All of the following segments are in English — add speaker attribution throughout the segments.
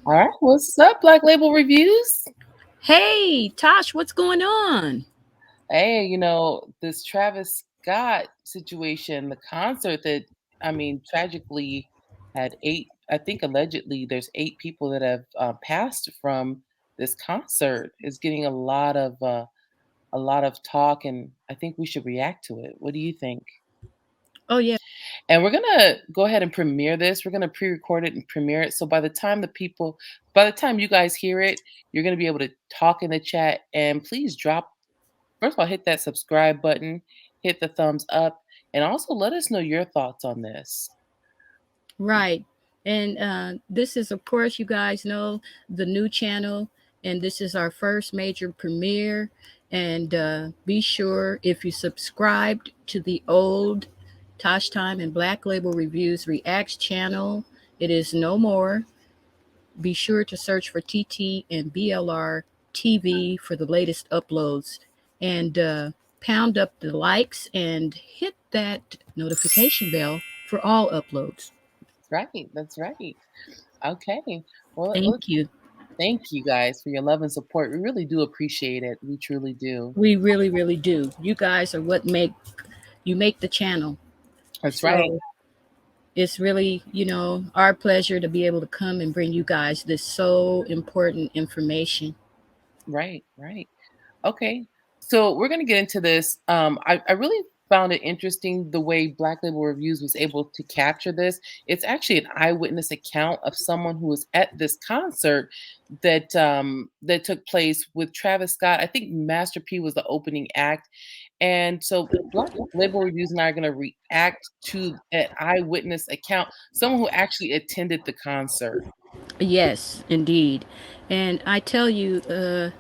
Speaker 1: All right, what's up, Black Label Reviews?
Speaker 2: Hey, Tosh, what's going on?
Speaker 1: Hey, this Travis Scott situation, the concert that, tragically had eight, I think allegedly there's eight people that have passed from this concert is getting a lot of talk, and I think we should react to it. What do you think?
Speaker 2: Oh, yeah.
Speaker 1: And we're gonna go ahead and premiere this. We're gonna pre-record it and premiere it. So by the time you guys hear it, you're gonna be able to talk in the chat. And please drop. First of all, hit that subscribe button, hit the thumbs up, and also let us know your thoughts on this.
Speaker 2: Right. And this is, of course, you guys know the new channel, and this is our first major premiere. And be sure if you subscribed to the old Tosh Time and Black Label Reviews Reacts channel, it is no more. Be sure to search for TT and BLR TV for the latest uploads. And pound up the likes and hit that notification bell for all uploads.
Speaker 1: That's right. That's right. Okay. Well,
Speaker 2: Thank you.
Speaker 1: thank you guys for your love and support. We really do appreciate it. We truly do.
Speaker 2: We really, really do. You guys are what make the channel.
Speaker 1: That's right.
Speaker 2: So it's really, our pleasure to be able to come and bring you guys this so important information.
Speaker 1: Right. Right. Okay, so we're going to get into this. I really found it interesting the way Black Label Reviews was able to capture this. It's actually an eyewitness account of someone who was at this concert that took place with Travis Scott. I think Master P was the opening act, and so Black Label Reviews and I are going to react to an eyewitness account, someone who actually attended the concert.
Speaker 2: Yes, indeed. And I tell you,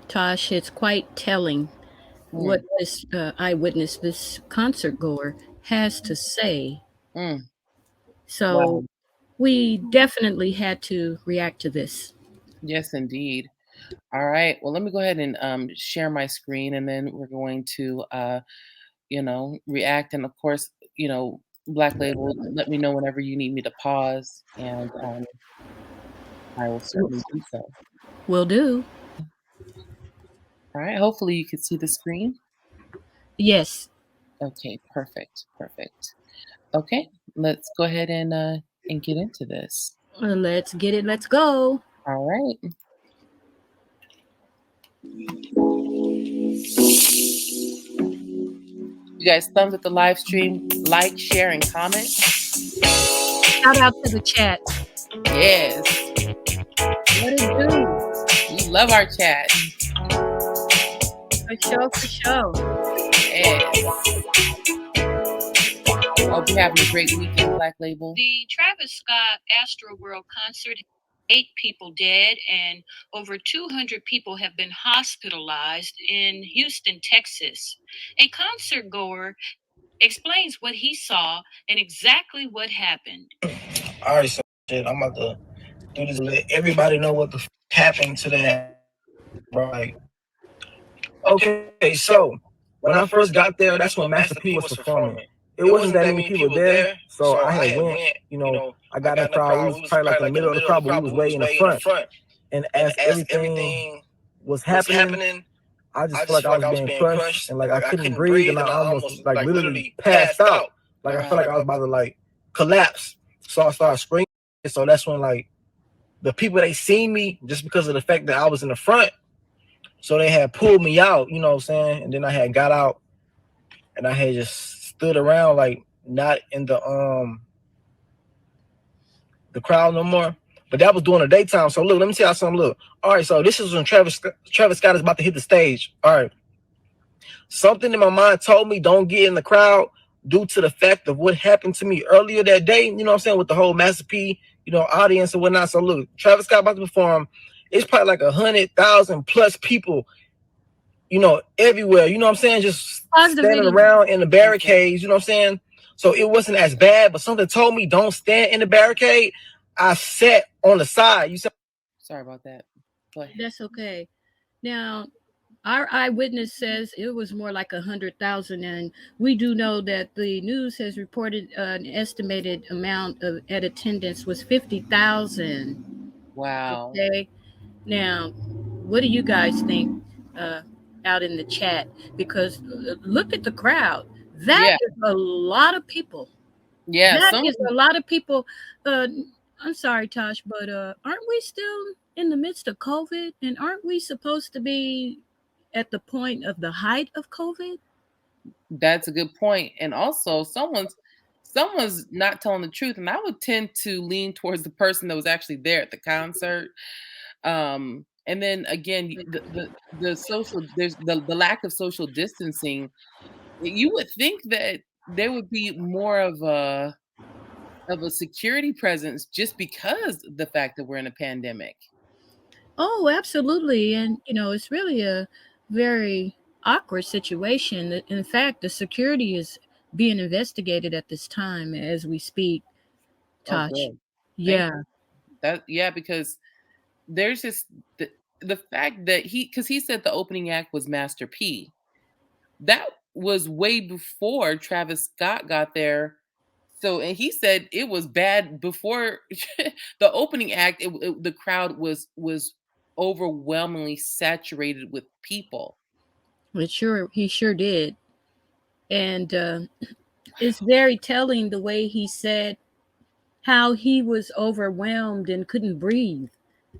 Speaker 2: Tosh, it's quite telling what
Speaker 1: Mm,
Speaker 2: this eyewitness, this concert goer, has to say.
Speaker 1: mm,
Speaker 2: So
Speaker 1: wow.
Speaker 2: we definitely had to react to this.
Speaker 1: Yes, indeed. All right. Well, let me go ahead and share my screen, and then we're going to, react. And of course, Black Label, let me know whenever you need me to pause, and I will certainly do so.
Speaker 2: Will do.
Speaker 1: All right. Hopefully, you can see the screen.
Speaker 2: Yes.
Speaker 1: Okay. Perfect. Perfect. Okay. Let's go ahead and get into this.
Speaker 2: Let's get it. Let's go.
Speaker 1: All right. You guys, thumbs up the live stream, like, share, and comment.
Speaker 2: Shout out to the chat.
Speaker 1: Yes.
Speaker 2: What it do?
Speaker 1: We love our chat.
Speaker 2: For sure, for sure.
Speaker 1: Yes. Hope you're having a great weekend, Black Label.
Speaker 2: The Travis Scott Astroworld concert, 8 people dead, and over 200 people have been hospitalized in Houston, Texas. A concert goer explains what he saw and exactly what happened. All right, so shit, I'm about to do this. Let everybody know what the happened to that, bro. Like, okay, so when I first got there, that's when Master P was performing. It wasn't that many people there, so I had went. I got in the crowd. We was probably like in the middle of the crowd, but we was way in the front. And as everything was happening, I just felt like I was being crushed, and like I couldn't breathe, and I almost like literally passed out. Like I felt like I was about to like collapse. So I started screaming. So that's when like the people, they seen me just because of the fact that I was in the front. So they had pulled me out, you know what I'm saying? And then I had got out and I had just stood around, like not in the crowd no more. But that was during the daytime. So look, let me tell y'all something. Look, all right. So this is when Travis Scott is about to hit the stage. All right. Something in my mind told me don't get in the crowd due to the fact of what happened to me earlier that day. You know what I'm saying, with the whole Master P, audience and whatnot. So look, Travis Scott about to perform. It's probably like 100,000 plus people, everywhere. You know what I'm saying? Just standing around in the barricades. You know what I'm saying? So it wasn't as bad, but something told me don't stand in the barricade. I sat on the side. You said,
Speaker 1: Sorry about that. Go ahead.
Speaker 2: That's okay. Now, our eyewitness says it was more like 100,000, and we do know that the news has reported an estimated amount of at attendance was 50,000.
Speaker 1: Wow.
Speaker 2: Okay. Now, what do you guys think uh, out in the chat? Because look at the crowd. That
Speaker 1: Yeah.
Speaker 2: is a lot of people.
Speaker 1: Yeah.
Speaker 2: That
Speaker 1: Some
Speaker 2: is a lot of people. Uh, I'm sorry, Tosh, but aren't we still in the midst of COVID? And aren't we supposed to be at the point of the height of COVID?
Speaker 1: That's a good point. And also someone's not telling the truth. And I would tend to lean towards the person that was actually there at the concert. And then again, the social there's the lack of social distancing. You would think that there would be more of a security presence just because the fact that we're in a pandemic.
Speaker 2: Oh, absolutely. And, it's really a very awkward situation. In fact, the security is being investigated at this time as we speak,
Speaker 1: Oh,
Speaker 2: Tosh.
Speaker 1: good. Thank
Speaker 2: Yeah.
Speaker 1: that. Yeah, because there's just the fact that because he said the opening act was Master P. That was way before Travis Scott got there. So, and he said it was bad before the opening act. The crowd was overwhelmingly saturated with people.
Speaker 2: He sure did. And it's very telling the way he said how he was overwhelmed and couldn't breathe.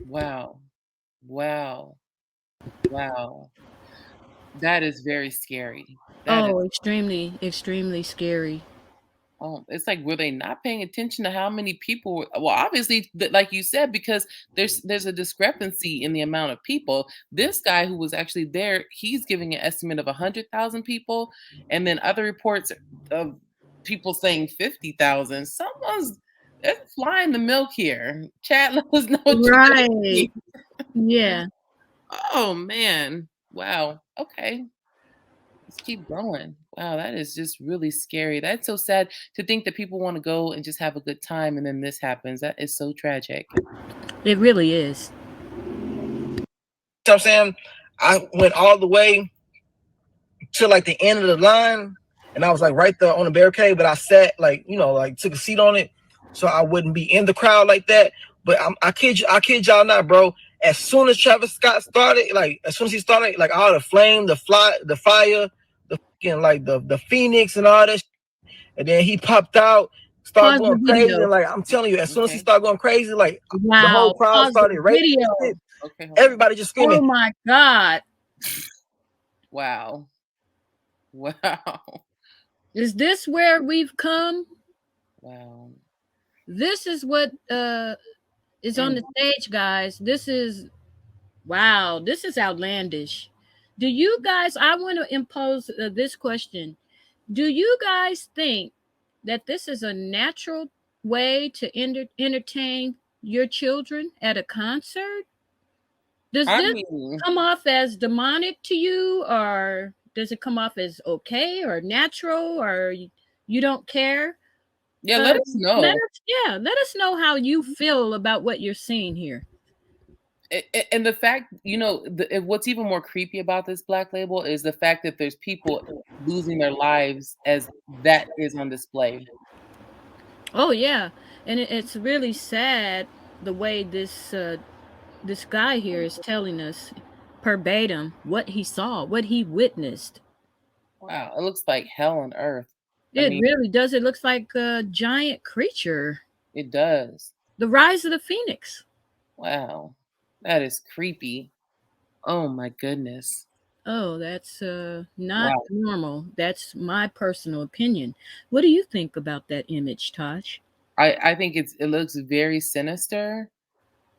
Speaker 1: Wow, wow, wow. That is very scary. That is.
Speaker 2: Oh, extremely, extremely scary.
Speaker 1: Oh, it's like, were they not paying attention to how many people well, obviously, like you said, because there's a discrepancy in the amount of people. This guy who was actually there, he's giving an estimate of 100,000 people, and then other reports of people saying 50,000. Someone's they're flying the milk here. Chat, let us know what you guys
Speaker 2: Right.
Speaker 1: think.
Speaker 2: Yeah.
Speaker 1: Oh man. Wow. Okay. Let's keep going. Wow, that is just really scary. That's so sad to think that people want to go and just have a good time and then this happens. That is so tragic.
Speaker 2: It really is.
Speaker 3: You know what I'm saying? I went all the way to like the end of the line, and I was like right there on the barricade, but I sat like like took a seat on it, so I wouldn't be in the crowd like that. But I kid y'all not, bro. As soon as Travis Scott started, like as soon as he started, like all the flame, the fire, the fucking like the phoenix and all that, and then he popped out, started
Speaker 2: Pause the
Speaker 3: going crazy,
Speaker 2: video.
Speaker 3: and like I'm telling you, as soon as he
Speaker 1: Okay.
Speaker 3: started going crazy, like the whole
Speaker 2: Wow.
Speaker 3: crowd
Speaker 2: Pause the
Speaker 3: started raising
Speaker 2: video.
Speaker 3: shit.
Speaker 1: Okay, hold on.
Speaker 3: Everybody just
Speaker 2: Oh
Speaker 3: screaming,
Speaker 2: my God.
Speaker 1: Wow. Wow.
Speaker 2: Is this where we've come?
Speaker 1: Wow.
Speaker 2: This is what is on
Speaker 1: Mm.
Speaker 2: the stage, guys. This is wow. This is outlandish. Do you guys, I want to impose this question. Do you guys think that this is a natural way to entertain your children at a concert? Does
Speaker 1: I
Speaker 2: this
Speaker 1: mean,
Speaker 2: come off as demonic to you, or does it come off as okay or natural, or you don't care?
Speaker 1: yeah,
Speaker 2: Uh,
Speaker 1: let us
Speaker 2: let
Speaker 1: know.
Speaker 2: us, yeah, let us know how you feel about what you're seeing here.
Speaker 1: And the fact, what's even more creepy about this black label is the fact that there's people losing their lives as that is on display.
Speaker 2: Oh yeah, and it's really sad the way this guy here is telling us verbatim what he saw, what he witnessed.
Speaker 1: Wow, it looks like hell on earth. I
Speaker 2: It
Speaker 1: mean,
Speaker 2: really does. It looks like a giant creature,
Speaker 1: it does.
Speaker 2: the rise of the phoenix.
Speaker 1: Wow. That is creepy. Oh my goodness.
Speaker 2: Oh, that's not
Speaker 1: Wow.
Speaker 2: normal. That's my personal opinion. What do you think about that image, Tosh?
Speaker 1: I think it looks very sinister.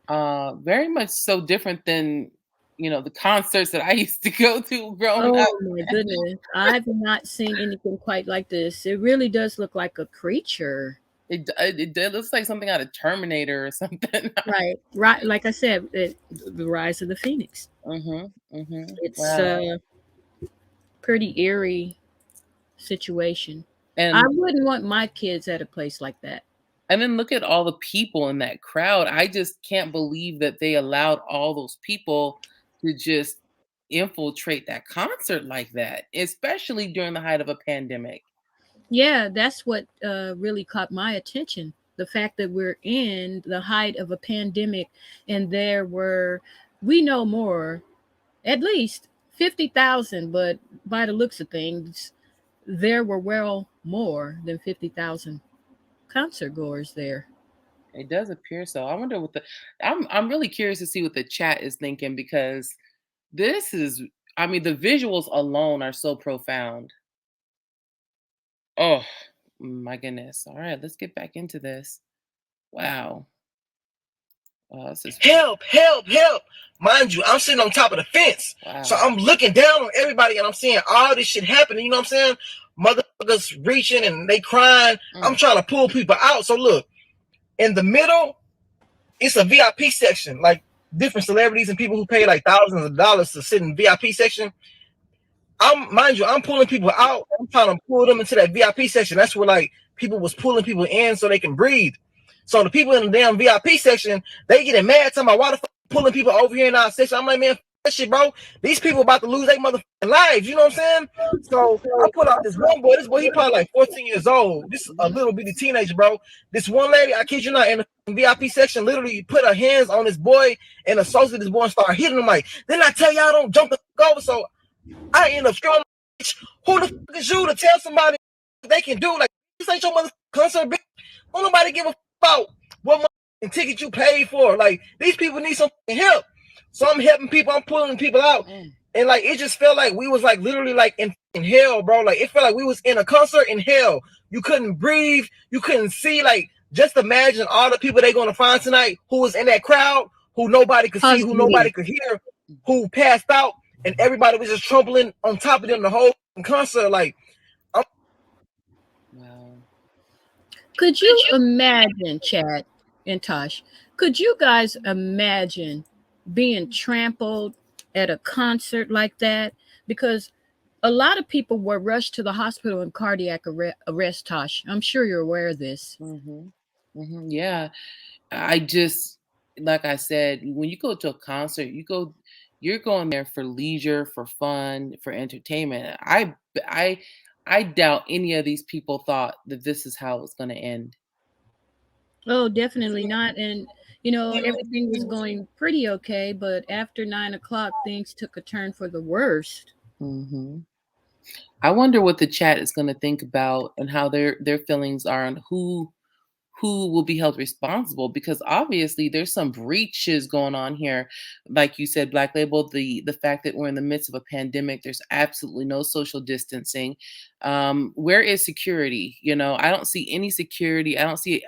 Speaker 1: Very much so different than, the concerts that I used to go to growing up.
Speaker 2: Oh my goodness. I've not seen anything quite like this. It really does look like a creature.
Speaker 1: It looks like something out of Terminator or something.
Speaker 2: Right. Right. Like I said, the rise of the phoenix.
Speaker 1: Mhm. Mhm.
Speaker 2: It's
Speaker 1: Wow.
Speaker 2: a pretty eerie situation. I
Speaker 1: And
Speaker 2: wouldn't want my kids at a place like that.
Speaker 1: and then look at all the people in that crowd. I just can't believe that they allowed all those people to just infiltrate that concert like that, especially during the height of a pandemic.
Speaker 2: Yeah, that's what really caught my attention. the fact that we're in the height of a pandemic, and we know more, at least 50,000, but by the looks of things, there were well more than 50,000 concert goers there.
Speaker 1: It does appear so. I wonder what the I'm really curious to see what the chat is thinking because this is I mean, the visuals alone are so profound. Oh my goodness. All right, let's get back into this. Wow. Oh, this is
Speaker 3: Help, help, help. Mind you, I'm sitting on top of the fence. So
Speaker 1: wow.
Speaker 3: I'm looking down on everybody and I'm seeing all this shit happening. You know what I'm saying? Motherfuckers reaching and they crying. I'm
Speaker 1: Mm,
Speaker 3: trying to pull people out. So look, in the middle, it's a VIP section. Like different celebrities and people who pay like thousands of dollars to sit in the VIP section. I'm pulling people out. I'm trying to pull them into that VIP section. That's where like people was pulling people in so they can breathe. So the people in the damn VIP section, they getting mad talking about why the fuck pulling people over here in our section. I'm like, man, that shit, bro. These people about to lose their motherfucking lives. You know what I'm saying? So I pull out this one boy. This boy, he probably like 14 years old. This is a little bitty teenager, bro. This one lady, I kid you not, in the VIP section, literally put her hands on this boy and associated this boy and started hitting him like, didn't I tell y'all don't jump the fuck over? So I end up throwing who the fuck is you to tell somebody they can do? Like, this ain't your mother concert, bitch. Don't nobody give a fuck about what ticket you paid for. Like, these people need some help. So I'm helping people, I'm pulling people out.
Speaker 1: mm,
Speaker 3: And like it just felt like we was like literally like in hell, bro. Like it felt like we was in a concert in hell. You couldn't breathe, you couldn't see. Like, just imagine all the people they're gonna find tonight who was in that crowd, who nobody could see, who nobody could hear, who passed out, and everybody was just trampling on top of them the whole concert. Like,
Speaker 1: wow.
Speaker 2: Could you imagine, Chad and Tosh? Could you guys imagine being trampled at a concert like that? Because a lot of people were rushed to the hospital in cardiac arrest, Tosh. I'm sure you're aware of this.
Speaker 1: Hmm. Yeah. I just like I said, when you go to a concert, you're going there for leisure, for fun, for entertainment. I I doubt any of these people thought that this is how it was going to end.
Speaker 2: Oh, definitely not. And, everything was going pretty okay, but after 9 o'clock, things took a turn for the worst.
Speaker 1: Hmm. I wonder what the chat is going to think about and how their feelings are on who will be held responsible because obviously there's some breaches going on here. Like you said, Black Label, the fact that we're in the midst of a pandemic, there's absolutely no social distancing. Where is security? I don't see any security. I don't see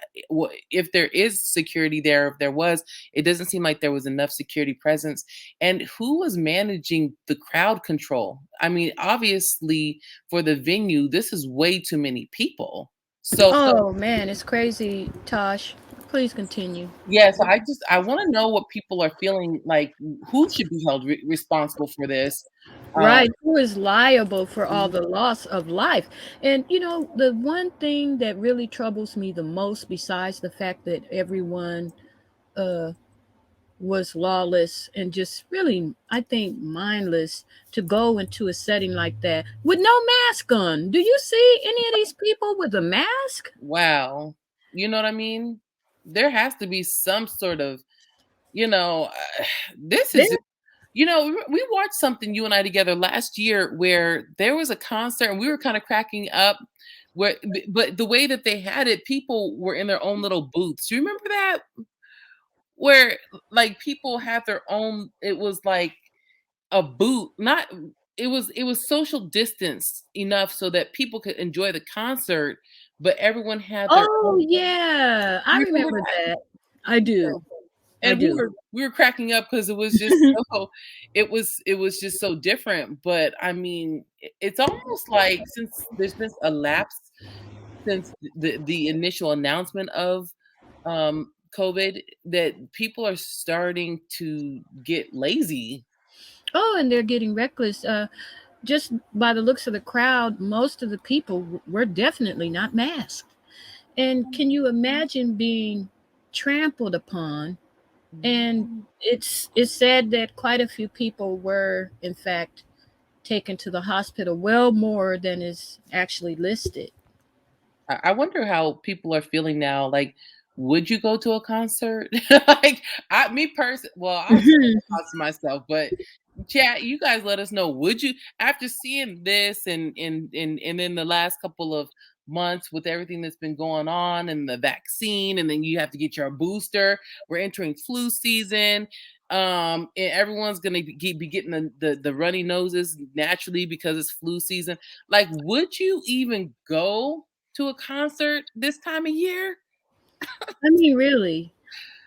Speaker 1: if there is security there. If there was, it doesn't seem like there was enough security presence. And who was managing the crowd control? I mean, obviously for the venue, this is way too many people. So
Speaker 2: Oh, man, it's crazy, Tosh. Please continue.
Speaker 1: yeah, so I want to know what people are feeling like. Who should be held responsible for this? Um,
Speaker 2: Right. Who is liable for all
Speaker 1: mhm,
Speaker 2: the loss of life? And, the one thing that really troubles me the most, besides the fact that everyone uh, was lawless and just really, I think, mindless to go into a setting like that with no mask on. Do you see any of these people with a mask?
Speaker 1: wow, you know what I mean? There has to be some sort of, you know, this
Speaker 2: There.
Speaker 1: is, we watched something you and I together last year where there was a concert and we were kind of cracking up. But the way that they had it, people were in their own little booths. Do you remember that? Where like people had their own. It was like a boot, not it was social distance enough so that people could enjoy the concert, but everyone had their
Speaker 2: Oh,
Speaker 1: own.
Speaker 2: yeah. I
Speaker 1: You remember
Speaker 2: remember
Speaker 1: that?
Speaker 2: that. I do.
Speaker 1: Yeah.
Speaker 2: I
Speaker 1: And we
Speaker 2: do.
Speaker 1: were we were cracking up because it was just so it was just so different. But I mean, it's almost like since there's been a lapse since the initial announcement of COVID that people are starting to get lazy.
Speaker 2: Oh, and they're getting reckless. Just by the looks of the crowd, most of the people were definitely not masked. And can you imagine being trampled upon? And it's said that quite a few people were, in fact, taken to the hospital, well more than is actually listed.
Speaker 1: I wonder how people are feeling now. Like, would you go to a concert? Like, me person, well, I'll say my thoughts myself, but chat, you guys let us know. Would you, after seeing this and then the last couple of months with everything that's been going on and the vaccine, and then you have to get your booster. We're entering flu season. And everyone's gonna be getting the runny noses naturally because it's flu season. Like, would you even go to a concert this time of year?
Speaker 2: I mean, really.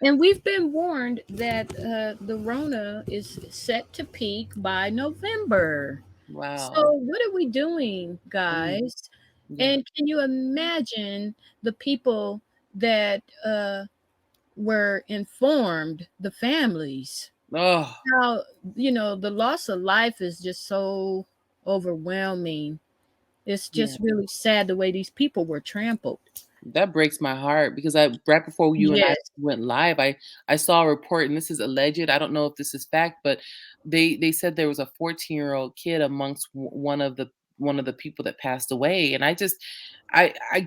Speaker 2: And we've been warned that the Rona is set to peak by November. So,
Speaker 1: Wow.
Speaker 2: what are we doing,
Speaker 1: Mm,
Speaker 2: guys?
Speaker 1: yeah.
Speaker 2: And can you imagine the people that were informed, the families?
Speaker 1: Oh,
Speaker 2: How, the loss of life is just so overwhelming. It's
Speaker 1: yeah.
Speaker 2: just really sad the way these people were trampled.
Speaker 1: That breaks my heart because I right before you and I
Speaker 2: Yes.
Speaker 1: went live, I saw a report, and this is alleged. I don't know if this is fact, but they said there was a 14-year-old kid amongst one of the people that passed away, and I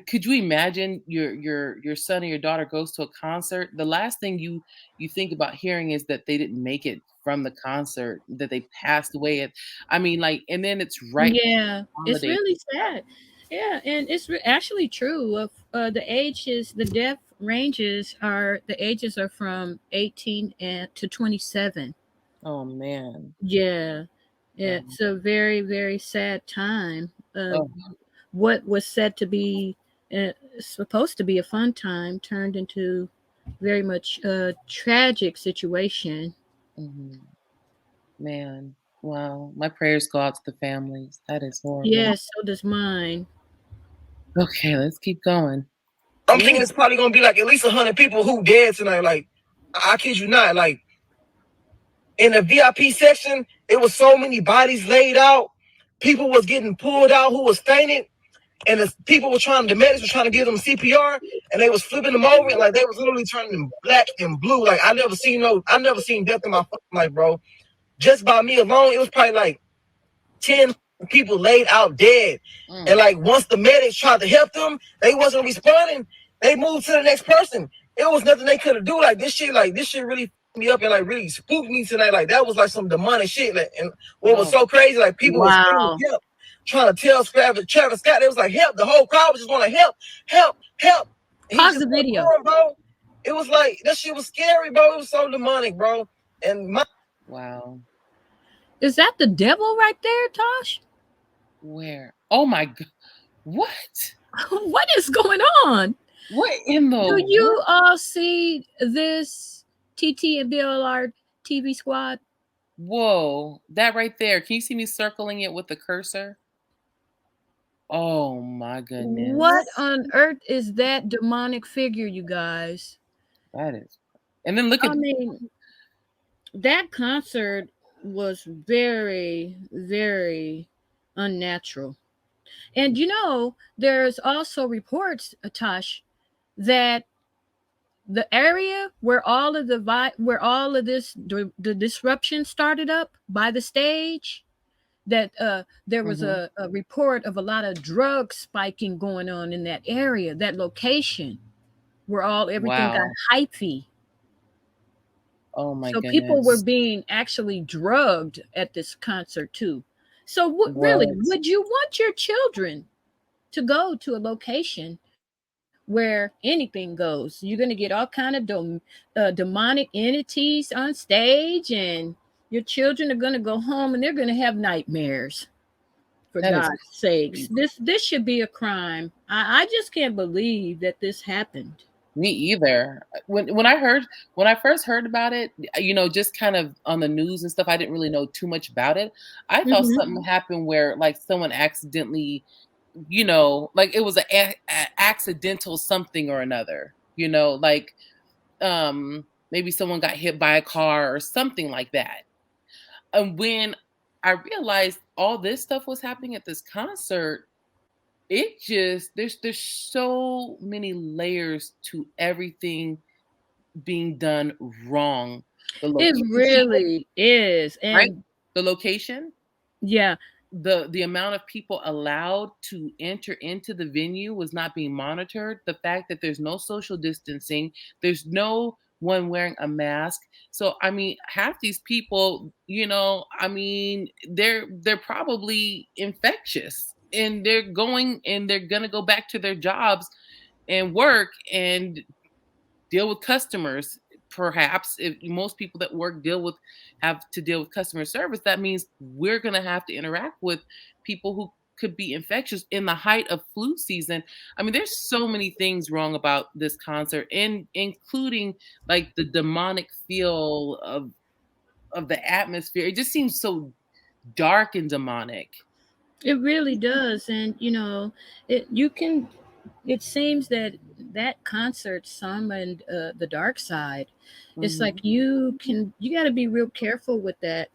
Speaker 1: could you imagine your son or your daughter goes to a concert. The last thing you think about hearing is that they didn't make it from the concert, that they passed away. I mean, like, and then it's right
Speaker 2: Yeah, it's
Speaker 1: holiday.
Speaker 2: really sad. Yeah, and it's actually true. Of the death ranges are the ages are from 18 to 27.
Speaker 1: Oh man.
Speaker 2: Yeah,
Speaker 1: Wow.
Speaker 2: it's a very very sad time.
Speaker 1: Oh.
Speaker 2: What was said to be supposed to be a fun time turned into very much a tragic situation.
Speaker 1: Mhm. Man, wow. My prayers go out to the families. That is horrible.
Speaker 2: Yes, so does mine.
Speaker 1: Okay, let's keep going.
Speaker 3: I'm thinking it's probably gonna be like at least 100 people who dead tonight. Like, I kid you not. Like in the VIP section, it was so many bodies laid out. People was getting pulled out who was fainted, and the medics were trying to give them CPR, and they was flipping them over, and like they was literally turning them black and blue. Like I never seen death in my fucking life, bro. Just by me alone, it was probably like 10 people laid out dead. And
Speaker 1: Mm.
Speaker 3: like once the medics tried to help them, they wasn't responding. They moved to the next person. It was nothing they could have do. Like this shit really me up and like really spooked me tonight. Like that was like some demonic shit. Like, and what was
Speaker 1: Oh,
Speaker 3: so crazy, like people was screaming
Speaker 2: Wow.
Speaker 3: help, trying to tell Travis Scott. They was like help. The whole crowd was just going to help, help, help. And he
Speaker 2: Pause
Speaker 3: just
Speaker 2: the
Speaker 3: kept
Speaker 2: video.
Speaker 3: going, bro. It was like that shit was scary, bro. It was so demonic, bro. And my
Speaker 1: wow.
Speaker 2: Is that the devil right there, Tosh?
Speaker 1: Where? Oh my god. What?
Speaker 2: What is going on?
Speaker 1: What in the
Speaker 2: Do
Speaker 1: world?
Speaker 2: you all see this TT and BLR TV squad?
Speaker 1: Whoa. That right there. Can you see me circling it with the cursor? Oh my
Speaker 2: What
Speaker 1: goodness.
Speaker 2: on earth is that demonic figure, you guys?
Speaker 1: That is. And then look
Speaker 2: I
Speaker 1: at
Speaker 2: mean, that concert was very, very unnatural. And there's also reports, Tosh, that the area where all of the disruption started up by the stage, that there was
Speaker 1: mhm.
Speaker 2: a report of a lot of drug spiking going on in that area, that location where all everything got
Speaker 1: Wow.
Speaker 2: hypey.
Speaker 1: Oh my
Speaker 2: So people were
Speaker 1: goodness.
Speaker 2: being actually drugged at this concert too. So really,
Speaker 1: What?
Speaker 2: would you want your children to go to a location where anything goes? You're going to get all kind of demonic entities on stage, and your children are going to go home and they're going to have nightmares. For
Speaker 1: That is
Speaker 2: God's sakes,
Speaker 1: crazy.
Speaker 2: this should be a crime. I just can't believe that this happened.
Speaker 1: Me either. When I first heard about it, just kind of on the news and stuff, I didn't really know too much about it. I thought
Speaker 2: Hmm.
Speaker 1: something happened where like someone accidentally, like it was a accidental something or another, like maybe someone got hit by a car or something like that. And when I realized all this stuff was happening at this concert, it just there's so many layers to everything being done wrong. The
Speaker 2: It
Speaker 1: location,
Speaker 2: really is.
Speaker 1: right?
Speaker 2: And
Speaker 1: The location.
Speaker 2: yeah,
Speaker 1: the amount of people allowed to enter into the venue was not being monitored. The fact that there's no social distancing, there's no one wearing a mask. So I mean, half these people, I mean, they're probably infectious, and they're gonna go back to their jobs and work and deal with customers. Perhaps if most people that work deal with have to deal with customer service, that means we're going to have to interact with people who could be infectious in the height of flu season. I mean, there's so many things wrong about this concert, and including like the demonic feel of the atmosphere. It just seems so dark and demonic.
Speaker 2: It really does, and it can. It seems that that concert summoned the dark side. It's like
Speaker 1: Hmm.
Speaker 2: you got to be real careful with that.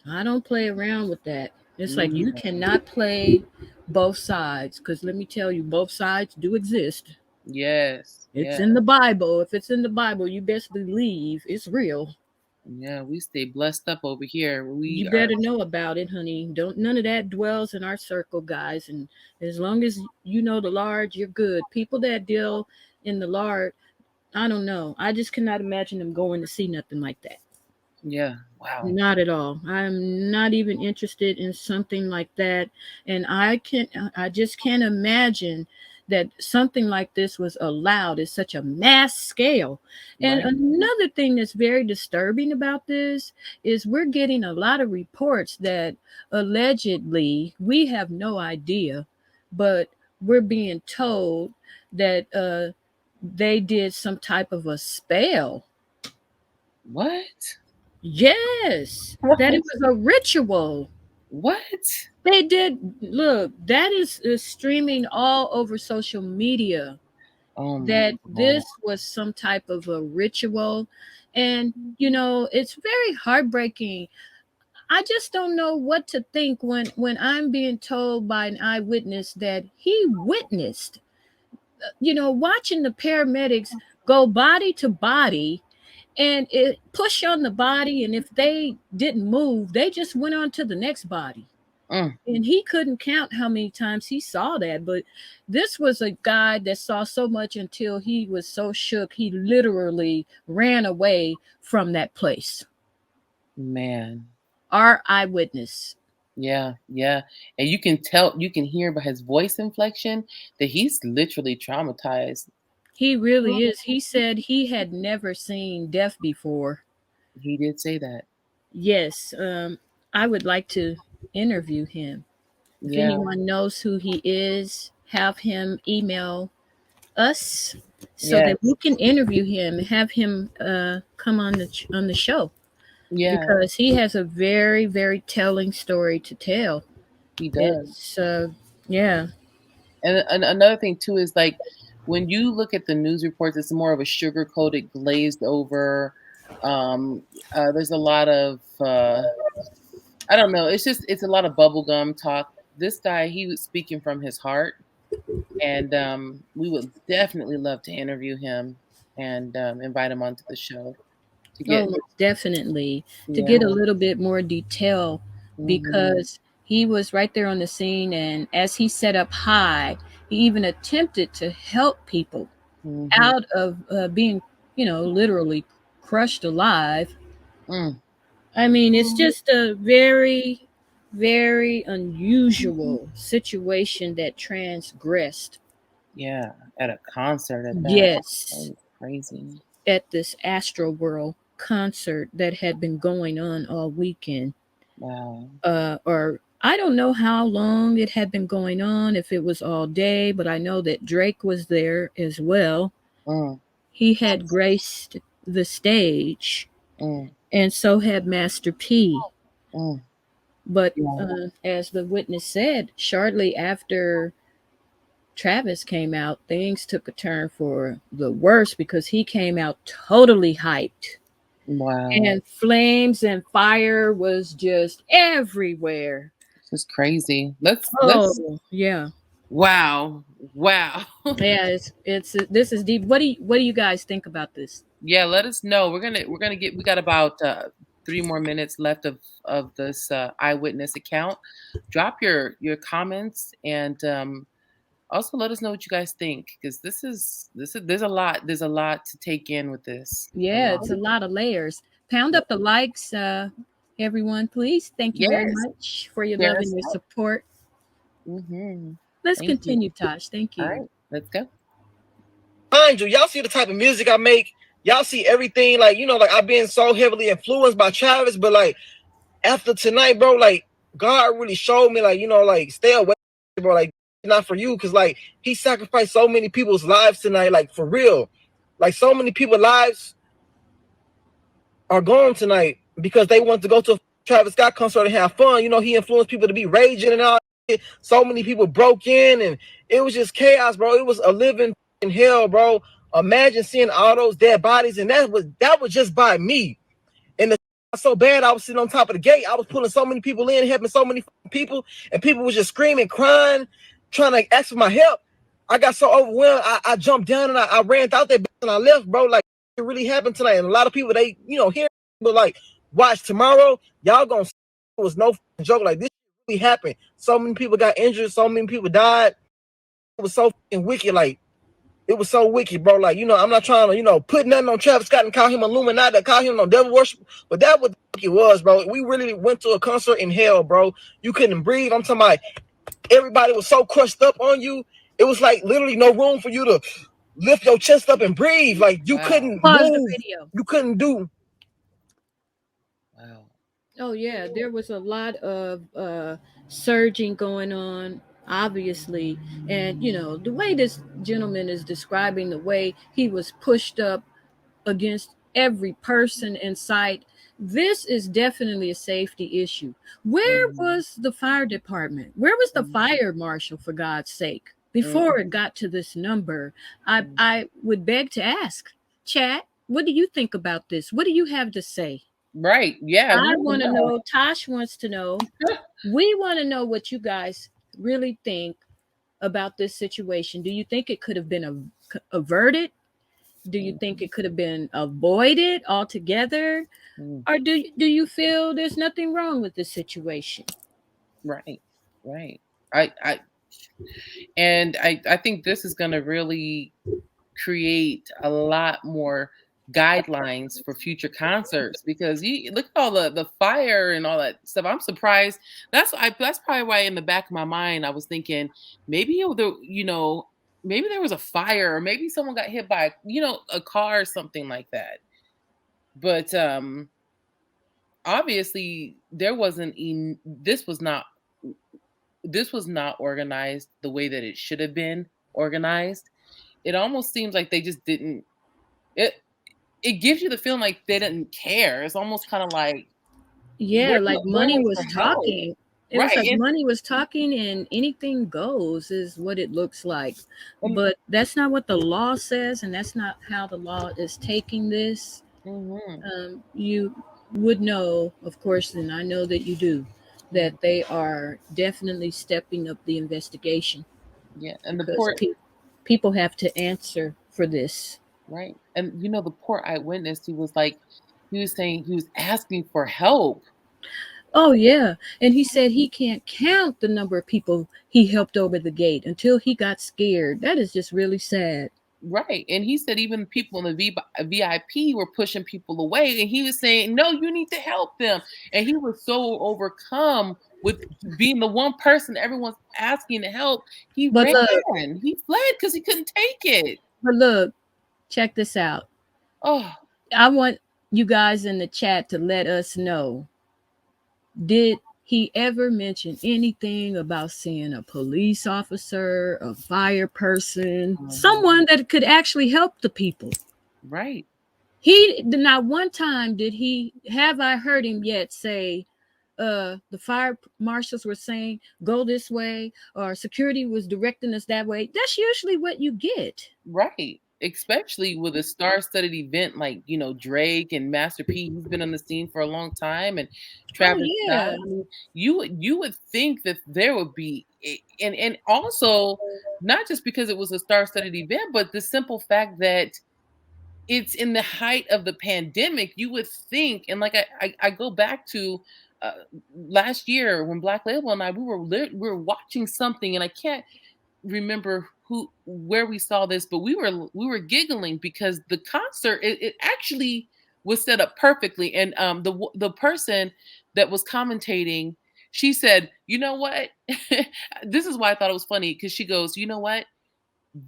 Speaker 2: I don't play around with that. It's
Speaker 1: Me
Speaker 2: like you
Speaker 1: neither.
Speaker 2: cannot play both sides, because let me tell you, both sides do exist.
Speaker 1: Yes.
Speaker 2: It's
Speaker 1: Yeah.
Speaker 2: in the Bible. If it's in the Bible, you best believe it's real.
Speaker 1: Yeah. We stay blessed up over here.
Speaker 2: You
Speaker 1: We are.
Speaker 2: better know about it, honey. Don't none of that dwells in our circle, guys. And as long as you know the Lord, you're good. People that deal in the Lord, I don't know. I just cannot imagine them going to see nothing like that.
Speaker 1: Yeah. Wow.
Speaker 2: Not at all. I'm not even interested in something like that. And I just can't imagine that something like this was allowed at such a mass scale. And
Speaker 1: Right.
Speaker 2: another thing that's very disturbing about this is we're getting a lot of reports that allegedly, we have no idea, but we're being told that they did some type of a spell.
Speaker 1: What?
Speaker 2: Yes, that it
Speaker 1: What?
Speaker 2: was a ritual.
Speaker 1: What?
Speaker 2: They did. Look, that is streaming all over social media,
Speaker 1: Oh my
Speaker 2: that
Speaker 1: God.
Speaker 2: this was some type of a ritual. And, it's very heartbreaking. I just don't know what to think when I'm being told by an eyewitness that he witnessed, watching the paramedics go body to body and it push on the body, and if they didn't move, they just went on to the next body.
Speaker 1: Mm,
Speaker 2: And he couldn't count how many times he saw that, but this was a guy that saw so much until he was so shook he literally ran away from that place.
Speaker 1: man.
Speaker 2: Our eyewitness.
Speaker 1: Yeah, yeah. And you can tell, you can hear by his voice inflection that he's literally traumatized.
Speaker 2: He really is. He said he had never seen death before.
Speaker 1: He did say that.
Speaker 2: Yes, I would like to interview him. If
Speaker 1: Yeah.
Speaker 2: anyone knows who he is, have him email us so that we
Speaker 1: Yes.
Speaker 2: can interview him and have him come on the show,
Speaker 1: Yeah,
Speaker 2: because he has a very very telling story to tell.
Speaker 1: he does.
Speaker 2: It's yeah.
Speaker 1: And another thing too is like when you look at the news reports, it's more of a sugar coated, glazed over. Um, there's a lot of I don't know. It's a lot of bubblegum talk. This guy, he was speaking from his heart, and we would definitely love to interview him and invite him onto the show to
Speaker 2: Oh,
Speaker 1: get.
Speaker 2: most definitely, to
Speaker 1: Yeah.
Speaker 2: get a little bit more detail,
Speaker 1: Hmm.
Speaker 2: because he was right there on the scene, and as he set up high, he even attempted to help people
Speaker 1: Hmm.
Speaker 2: out of being, literally crushed alive.
Speaker 1: Mm.
Speaker 2: I mean, it's just a very, very unusual situation that transgressed.
Speaker 1: Yeah, at a concert at that. That
Speaker 2: Yes,
Speaker 1: was crazy.
Speaker 2: at this Astroworld concert that had been going on all weekend.
Speaker 1: Wow.
Speaker 2: Or I don't know how long it had been going on, if it was all day, but I know that Drake was there as well.
Speaker 1: Mm,
Speaker 2: He had graced the stage,
Speaker 1: mm,
Speaker 2: and so had Master P.
Speaker 1: mm.
Speaker 2: But
Speaker 1: Yeah.
Speaker 2: as the witness said, shortly after Travis came out, things took a turn for the worse, because he came out totally hyped.
Speaker 1: Wow.
Speaker 2: And flames and fire was just everywhere.
Speaker 1: This is crazy. Let's
Speaker 2: Oh, yeah.
Speaker 1: wow. Wow.
Speaker 2: Yeah, it's this is deep. What do you guys think about this?
Speaker 1: Yeah, let us know. We're gonna get we got about 3 more minutes left of this eyewitness account. Drop your comments and also let us know what you guys think because this is there's a lot to take in with this. A
Speaker 2: Yeah,
Speaker 1: lot.
Speaker 2: it's a lot of layers. Pound
Speaker 1: Yeah.
Speaker 2: up the likes, everyone, please. Thank you very
Speaker 1: Yes.
Speaker 2: much for your
Speaker 1: Share
Speaker 2: love and
Speaker 1: us
Speaker 2: your
Speaker 1: out.
Speaker 2: support. Let's
Speaker 1: Thank you.
Speaker 2: continue, Tosh. Thank
Speaker 1: All
Speaker 2: you.
Speaker 1: right, let's go.
Speaker 3: Mind you, y'all see the type of music I make. Y'all see everything, like, like I've been so heavily influenced by Travis, but like after tonight, bro, like God really showed me, like, like stay away, bro. Like, not for you, because like he sacrificed so many people's lives tonight, like for real. Like so many people's lives are gone tonight because they want to go to a Travis Scott concert and have fun. He influenced people to be raging and all. So many people broke in, and it was just chaos, bro. It was a living in hell, bro. Imagine seeing all those dead bodies, and that was just by me. And the so bad, I was sitting on top of the gate. I was pulling so many people in, helping so many people, and people was just screaming, crying, trying to ask for my help. I got so overwhelmed, I jumped down and I ran out there and I left, bro. Like it really happened tonight. And a lot of people, they hear, but like watch tomorrow, y'all gonna see it was no joke. Like this really happened. So many people got injured, so many people died. It was so fucking wicked. Like it was so wicked, bro. Like, I'm not trying to, put nothing on Travis Scott and call him Illuminati, call him no devil worship, but that what the fuck it was, bro. We really went to a concert in hell, bro. You couldn't breathe. I'm talking about everybody was so crushed up on you. It was like literally no room for you to lift your chest up and breathe. Like you
Speaker 1: Wow.
Speaker 3: couldn't
Speaker 2: Pause the
Speaker 3: move.
Speaker 2: video.
Speaker 3: You couldn't do.
Speaker 1: Wow.
Speaker 2: Oh yeah, there was a lot of surging going on, obviously, and the way this gentleman is describing the way he was pushed up against every person in sight. This is definitely a safety issue. Where
Speaker 1: Mhm.
Speaker 2: was the fire department? Where was the
Speaker 1: Mhm.
Speaker 2: fire marshal, for God's sake? Before it
Speaker 1: Mhm.
Speaker 2: got to this number, I,
Speaker 1: Mhm.
Speaker 2: I would beg to ask, chat, what do you think about this? What do you have to say?
Speaker 1: Right. Yeah, we
Speaker 2: I
Speaker 1: wanna
Speaker 2: want to
Speaker 1: know.
Speaker 2: know, Tosh wants to know, we want to know what you guys really think about this situation. Do you think it could have been averted? Do you think
Speaker 1: Mhm.
Speaker 2: it could have been avoided altogether?
Speaker 1: Mhm.
Speaker 2: Or do you feel there's nothing wrong with this situation?
Speaker 1: Right. Right. I think this is gonna really create a lot more guidelines for future concerts because you look at all the fire and all that stuff. I'm surprised. That's probably why in the back of my mind I was thinking maybe maybe there was a fire or maybe someone got hit by a car or something like that. But obviously there wasn't this was not organized the way that it should have been organized. It almost seems like they just didn't it it gives you the feeling like they didn't care. It's almost kind of like
Speaker 2: Yeah, like
Speaker 1: we're
Speaker 2: money
Speaker 1: here
Speaker 2: was
Speaker 1: for help.
Speaker 2: talking. It was
Speaker 1: Right.
Speaker 2: like money was talking and anything goes is what it looks like.
Speaker 1: And
Speaker 2: But that's not what the law says, and that's not how the law is taking this.
Speaker 1: mhm,
Speaker 2: You would know, of course, and I know that you do,
Speaker 1: mhm,
Speaker 2: that they are definitely stepping up the investigation
Speaker 1: yeah, and the
Speaker 2: because
Speaker 1: poor
Speaker 2: people have to answer for this.
Speaker 1: right, and the poor eyewitness, he was saying he was asking for help.
Speaker 2: Oh, yeah. And he said he can't count the number of people he helped over the gate until he got scared. That is just really sad.
Speaker 1: Right, and he said even people in the VIP were pushing people away, and he was saying, "No, you need to help them." And he was so overcome with being the one person everyone's asking to help. He
Speaker 2: But
Speaker 1: ran.
Speaker 2: look,
Speaker 1: He fled because he couldn't take it.
Speaker 2: but look, check this out.
Speaker 1: Oh,
Speaker 2: I want you guys in the chat to let us know, did he ever mention anything about seeing a police officer, a fire person,
Speaker 1: mhm,
Speaker 2: someone that could actually help the people?
Speaker 1: right.
Speaker 2: He not one time did he have I heard him yet say the fire marshals were saying go this way or security was directing us that way. That's usually what you get.
Speaker 1: Right. Especially with a star-studded event like, Drake and Master P, he's been on the scene for a long time, and
Speaker 2: Oh
Speaker 1: Travis Scott.
Speaker 2: yeah.
Speaker 1: I mean, you would think that there would be and also not just because it was a star-studded event, but the simple fact that it's in the height of the pandemic. You would think, and like I go back to last year when Black Label and I we were watching something, and I can't remember where we saw this, but we were giggling because the concert, it actually was set up perfectly, and the person that was commentating, she said, "You know what?" This is why I thought it was funny, because she goes, "You know what?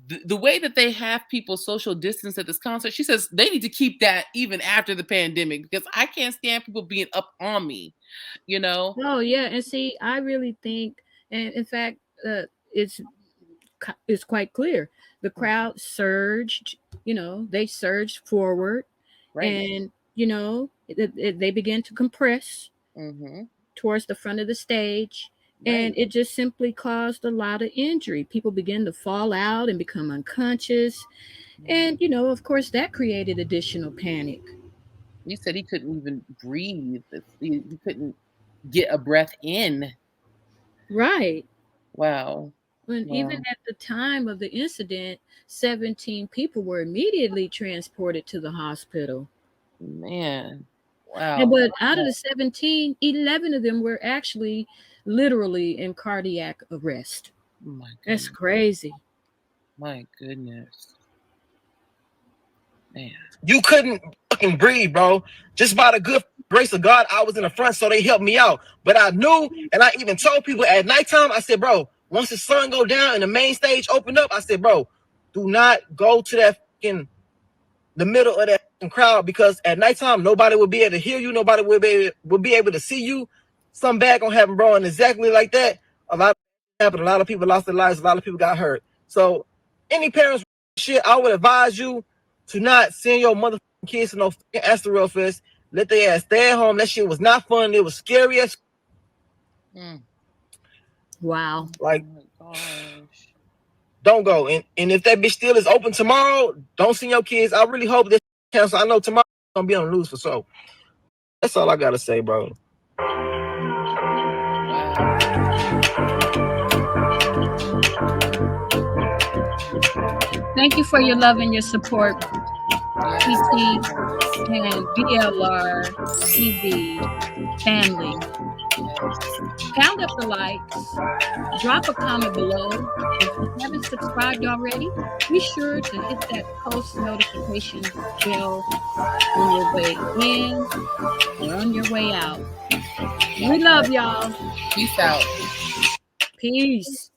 Speaker 1: The way that they have people social distance at this concert," she says, "they need to keep that even after the pandemic, because I can't stand people being up on me, you know."
Speaker 2: Oh yeah, and see, I really think, and in fact, it's it's quite clear. The crowd surged. They surged forward,
Speaker 1: Right.
Speaker 2: and they began to compress
Speaker 1: Mm-hmm.
Speaker 2: towards the front of the stage.
Speaker 1: Right.
Speaker 2: And it just simply caused a lot of injury. People began to fall out and become unconscious. And, of course, that created additional panic.
Speaker 1: You said he couldn't even breathe. He couldn't get a breath in.
Speaker 2: Right.
Speaker 1: Wow.
Speaker 2: When even
Speaker 1: Wow.
Speaker 2: at the time of the incident, 17 people were immediately transported to the hospital.
Speaker 1: Man.
Speaker 2: And
Speaker 1: Wow.
Speaker 2: but out of the 17, 11 of them were actually literally in cardiac arrest.
Speaker 1: My
Speaker 2: That's
Speaker 1: goodness.
Speaker 2: crazy.
Speaker 1: My goodness. Man.
Speaker 3: You couldn't fucking breathe, bro. Just by the good grace of God, I was in the front, so they helped me out. But I knew, and I even told people at nighttime, I said, bro, once the sun go down and the main stage opened up, I said, bro, do not go to that fucking the middle of that crowd, because at nighttime nobody will be able to hear you, nobody will be able to see you. Something bad gonna happen, bro. And exactly like that, a lot happened. A lot of people lost their lives. A lot of people got hurt. So, any parents shit, I would advise you to not send your motherfucking kids to no fucking Astroworld Fest. Let their ass stay at home. That shit was not fun. It was scary as
Speaker 2: Wow.
Speaker 3: like.
Speaker 1: Oh my gosh.
Speaker 3: Don't go. And if that bitch still is open tomorrow, don't send your kids. I really hope this cancel. I know tomorrow gonna be on the news for so. That's all I gotta say, bro.
Speaker 1: Wow.
Speaker 2: Thank you for your love and your support,
Speaker 1: Yes.
Speaker 2: PT and BLR TV family. Pound up the likes, drop a comment below. If you haven't subscribed already, be sure to hit that post notification bell on your way in or on your way out. We love y'all.
Speaker 1: Peace out.
Speaker 2: Peace.